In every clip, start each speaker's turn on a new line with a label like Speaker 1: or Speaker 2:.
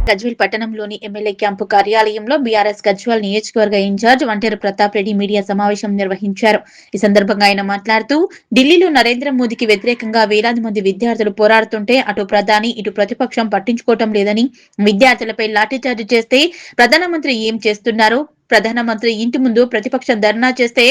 Speaker 1: గజ్వేల్ పట్టణంలోని MLA camp కార్యాలయంలో BRS Gajwel నియోజకవర్గ ఇన్ఛార్జ్ వంటేరు ప్రతాప్ రెడ్డి మీడియా సమావేశం నిర్వహించారు. ఈ సందర్భంగా ఆయన మాట్లాడుతూ, ఢిల్లీలో నరేంద్ర మోదీకి వ్యతిరేకంగా వేలాది మంది విద్యార్థులు పోరాడుతుంటే అటు ప్రధాని ఇటు ప్రతిపక్షం పట్టించుకోవటం లేదని, విద్యార్థులపై లాఠీచార్జ్ చేస్తే ప్రధానమంత్రి ఏం చేస్తున్నారు? ప్రధానమంత్రి ఇంటి ముందు ప్రతిపక్షం ధర్నా చేస్తే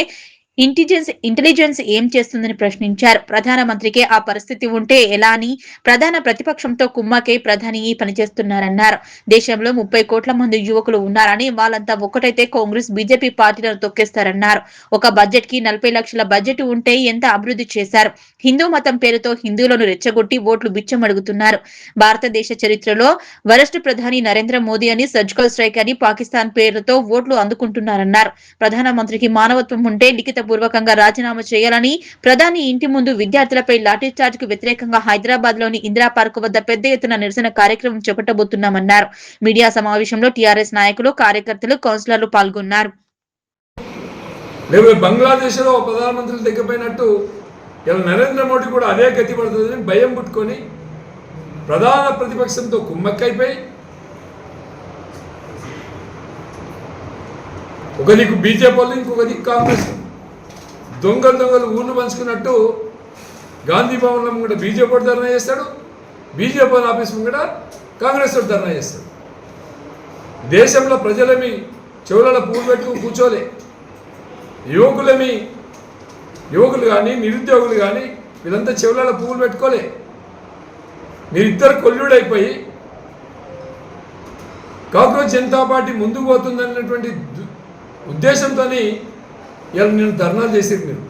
Speaker 1: ఇంటెలిజెన్స్ ఏం చేస్తుందని ప్రశ్నించారు. ప్రధానమంత్రికి ఆ పరిస్థితి ఉంటే ఎలా అని ప్రధాన ప్రతిపక్షంతో కుమ్మకే ప్రధాని పనిచేస్తున్నారన్నారు. దేశంలో 30 కోట్ల మంది యువకులు ఉన్నారని, వాళ్ళంతా ఒక్కటైతే కాంగ్రెస్ బీజేపీ పార్టీలను తొక్కేస్తారన్నారు. ఒక బడ్జెట్ కి 40 లక్షల బడ్జెట్ ఉంటే ఎంత అభివృద్ధి చేశారు? హిందూ మతం పేరుతో హిందువులను రెచ్చగొట్టి ఓట్లు బిచ్చమడుగుతున్నారు. భారతదేశ చరిత్రలో వరస్ట్ ప్రధాని నరేంద్ర మోదీ అని, సర్జికల్ స్ట్రైక్ అని పాకిస్తాన్ పేరుతో ఓట్లు అందుకుంటున్నారన్నారు. ప్రధానమంత్రికి మానవత్వం ఉంటే లిఖిత పూర్వకంగా రాజీనామా చేయాలని, ప్రధాని ఇంటి ముందు విద్యార్థులపై లాఠీచార్జ్ కు వ్యతిరేకంగా హైదరాబాద్ లోని ఇందిరా పార్క్ వద్ద పెద్ద ఎత్తున నిరసన కార్యక్రమం చేపట్టబోతున్నామన్నారు. మీడియా సమావేశంలో టీఆర్ఎస్ నాయకులు, కార్యకర్తలు, కౌన్సిలర్లు పాల్గొన్నారు.
Speaker 2: బంగ్లాదేశ్ లో ప్రధానమంత్రులు దిగ్గపోయినట్టు నరేంద్ర మోడీ కూడా అదే గతి పడుతుందని భయం పుట్టుకొని ప్రధాన ప్రతిపక్షంతో కుమ్మక్కైపోయి ఒక దిక్కు బీజేపీ వాళ్ళు, ఇంకొక దిక్కు కాంగ్రెస్ దొంగలు ఊళ్ళు పంచుకున్నట్టు గాంధీ భవన్లో కూడా బీజేపీ ధర్నా చేస్తాడు, బీజేపీ ఆఫీస్ కూడా కాంగ్రెస్ ధర్నా చేస్తాడు. దేశంలో ప్రజలేమి చెవుల పువ్వులు పెట్టుకుని కూర్చోలే. యువకులు కానీ నిరుద్యోగులు కానీ వీళ్ళంతా చెవుల పువ్వులు పెట్టుకోలే. మీరిద్దరు కొల్లుడైపోయి కాంగ్రెస్ జనతా పార్టీ ముందుకు పోతుందన్నటువంటి ఉద్దేశంతో ఇలా నేను ధర్నాలు చేసేది. మీరు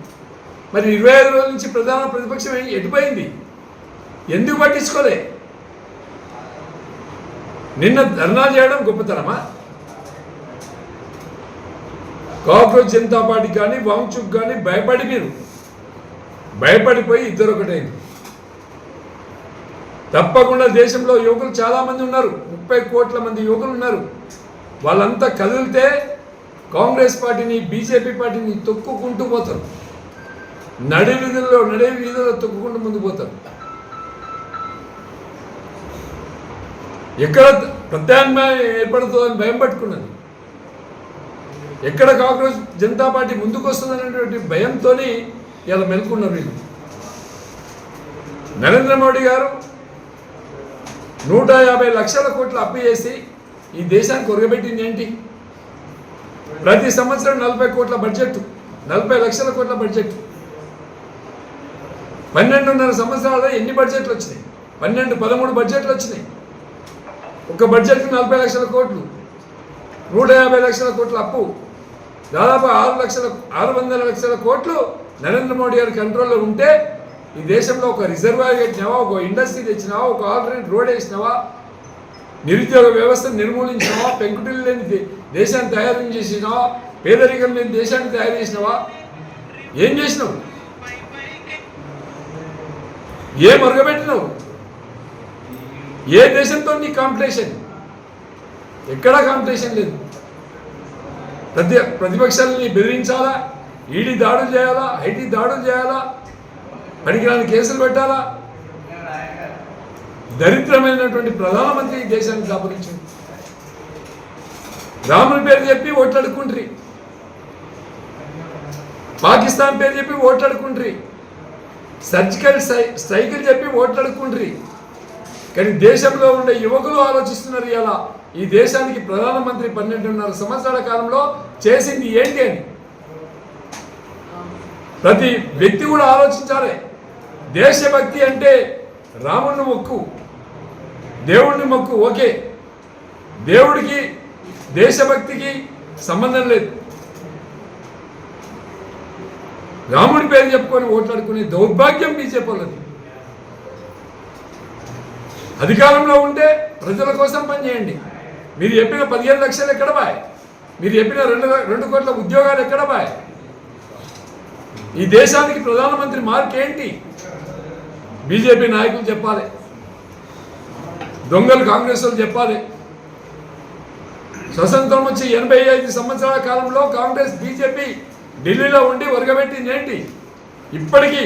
Speaker 2: మరి 25 రోజుల నుంచి ప్రధాన ప్రతిపక్షం ఎటుపోయింది? ఎందుకు పట్టించుకోలే? నిన్న ధర్నా చేయడం గొప్పతనమా? కాంగ్రెస్ జనతా పార్టీ కానీ వాంగ్చుక్ కానీ భయపడిపోయి ఇద్దరు ఒకటైంది. తప్పకుండా దేశంలో యువకులు చాలామంది ఉన్నారు, 30 కోట్ల మంది యువకులు ఉన్నారు. వాళ్ళంతా కదిలితే కాంగ్రెస్ పార్టీని, బీజేపీ పార్టీని తొక్కుకుంటూ పోతారు. నడి వీధుల్లో తొక్కుకుంటూ ముందు పోతారు. ఎక్కడ ప్రత్యామ్నాయం ఏర్పడుతుందని భయం పట్టుకున్నది, ఎక్కడ కాంగ్రెస్ జనతా పార్టీ ముందుకు వస్తుందనేటువంటి భయంతో ఇలా మెలుకున్నారు వీళ్ళు. నరేంద్ర మోడీ గారు 150 లక్షల కోట్ల అప్పు చేసి ఈ దేశానికి ఒరగబెట్టింది ఏంటి? ప్రతి సంవత్సరం 40 కోట్ల బడ్జెట్, 40 లక్షల కోట్ల బడ్జెట్. 12.5 సంవత్సరాల్లో ఎన్ని బడ్జెట్లు వచ్చినాయి? 13 బడ్జెట్లు వచ్చినాయి. ఒక బడ్జెట్కి 40 లక్షల కోట్లు, 150 లక్షల కోట్ల అప్పు, దాదాపు 600 లక్షల కోట్లు నరేంద్ర మోడీ గారి కంట్రోల్లో ఉంటే ఈ దేశంలో ఒక రిజర్వాయర్ కట్టినావా, ఒక ఇండస్ట్రీ తెచ్చినావా, ఒక ఆల్టర్నేట్ రోడ్ వేసినావా, నిరుద్యోగ వ్యవస్థను నిర్మూలించినావా, పెంకుటిల్లు లేని దేశాన్ని తయారు చేసినావా, పేదరికం లేని దేశాన్ని తయారు చేసినావా? ఏం చేసినావు? ఏం మరుగబెట్టినావు? ఏ దేశంతో నీ కాంపిటీషన్? ఎక్కడా కాంపిటీషన్ లేదు. ప్రతిపక్షాలని బెదిరించాలా, ఈడీ దాడులు చేయాలా, ఐటీ దాడులు చేయాలా, పనికిరాని కేసులు పెట్టాలా? దరిద్రమైనటువంటి ప్రధానమంత్రి ఈ దేశాన్ని దాపరించింది. రాముని పేరు చెప్పి ఓట్లాడుకుంట్రీ, పాకిస్తాన్ పేరు చెప్పి ఓట్లాడుకుంట్రీ, సర్జికల్ స్ట్రైకులు చెప్పి ఓట్లాడుకుంట్రీ. కానీ దేశంలో ఉండే యువకులు ఆలోచిస్తున్నారు, ఇలా ఈ దేశానికి ప్రధానమంత్రి 12.5 సంవత్సరాల కాలంలో చేసింది ఏంటి అని. ప్రతి వ్యక్తి కూడా ఆలోచించాలి. దేశభక్తి అంటే రాముడిని మొక్కు, దేవుడిని మొక్కు, ఓకే. దేవుడికి దేశభక్తికి సంబంధం లేదు. రాముడి పేరు చెప్పుకొని ఓట్లాడుకునే దౌర్భాగ్యం బీజేపీ వాళ్ళది. అధికారంలో ఉంటే ప్రజల కోసం పనిచేయండి. మీరు చెప్పిన 15 లక్షలు ఎక్కడ బాయ్? మీరు చెప్పిన 2 కోట్ల ఉద్యోగాలు ఎక్కడ బాయ్? ఈ దేశానికి ప్రధానమంత్రి మార్క్ ఏంటి? బీజేపీ నాయకులు చెప్పాలి, దొంగలు కాంగ్రెస్ వాళ్ళు చెప్పాలి. స్వతంత్రం వచ్చి 85 సంవత్సరాల కాలంలో కాంగ్రెస్ బీజేపీ ఢిల్లీలో ఉండి ఒరగబెట్టింది ఏంటి? ఇప్పటికీ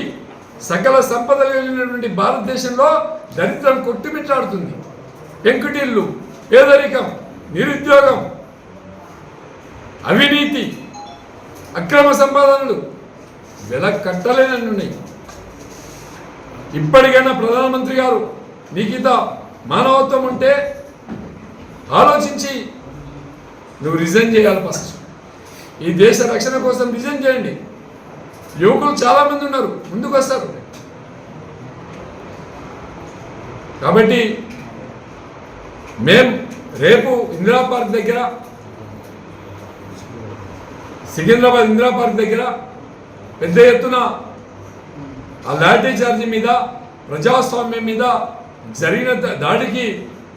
Speaker 2: సకల సంపదలు కలిగినటువంటి భారతదేశంలో దరిద్రం కొట్టుమిట్టాడుతుంది. పెంకుటిల్లు, పేదరికం, నిరుద్యోగం, అవినీతి, అక్రమ సంపాదనలు వెల కట్టలేనన్ని ఉన్నాయి. ఇప్పటికైనా ప్రధానమంత్రి గారు నీకిత మానవత్వం ఉంటే ఆలోచించి నువ్వు రిజైన్ చేయాలి. ఫస్ట్ ఈ దేశ రక్షణ కోసం రిజైన్ చేయండి. యువకులు చాలామంది ఉన్నారు, ముందుకు వస్తారు. కాబట్టి మేం రేపు ఇందిరా పార్క్ దగ్గర, సికింద్రాబాద్ ఇందిరా పార్క్ దగ్గర పెద్ద ఎత్తున ఆ లాఠీ చార్జీ మీద, ప్రజాస్వామ్యం మీద జరిగిన దాడికి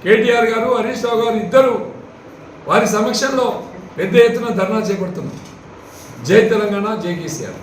Speaker 2: కేటీఆర్ గారు, హరీష్ రావు గారు ఇద్దరు వారి సమక్షంలో పెద్ద ఎత్తున ధర్నా చేపడుతున్నారు. జై తెలంగాణ, జై కేసీఆర్.